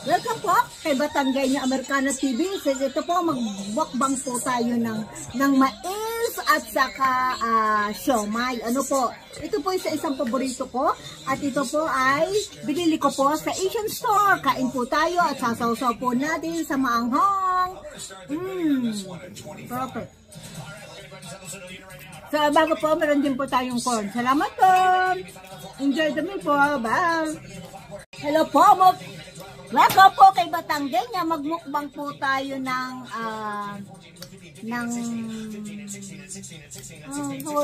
Welcome po kay Batangueña Americana TV. So, ito po, magbukbang po tayo ng mais at saka siomay. Ano po? Ito po isang paborito ko. At ito po ay binili ko po sa Asian store. Kain po tayo at sasawsaw po natin sa maanghang. Perfect. So, bago po, meron din po tayong corn. Salamat po. Enjoy the meal po. Bye. Hello po, welcome po kay Batangueña. Magmukbang po tayo ng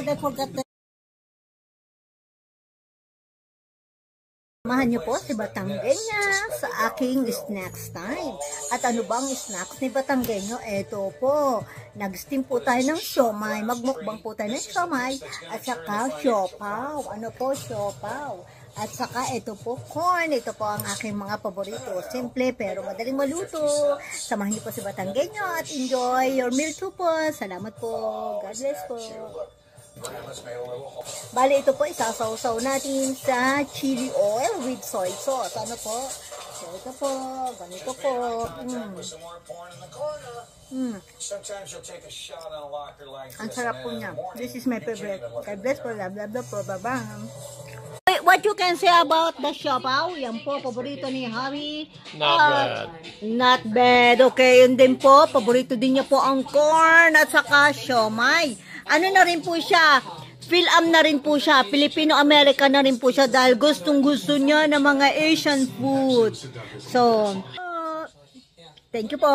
I forgot the... Samahan niyo po si Batangueña sa aking snacks time. At ano bang snacks ni Batangueña? Ito po, nag-steam po tayo ng siomay. Magmukbang po tayo ng siomay at saka siopaw. Ano po, siopaw? At saka ito po, corn. Ito po ang aking mga paborito. Simple pero madaling maluto. Samahan niyo po si Batangueña at enjoy your meal too po. Salamat po. God bless po. Bali, ito po, isasawsaw natin sa chili oil with soy sauce. Ano po? So, ito po. Ganito po. Ang sarap po niya. This is my favorite. God bless po. Blah, blah, blah po. Bye-bye. What you can say about the siopaw? Yan po, paborito ni Harry. Not bad. Not bad. Okay, yun din po. Paborito din niya po ang corn at saka siomay. Ano na rin po siya? Phil-am na rin po siya. Filipino-American na rin po siya dahil gustong-gusto niya ng mga Asian food. So, thank you po.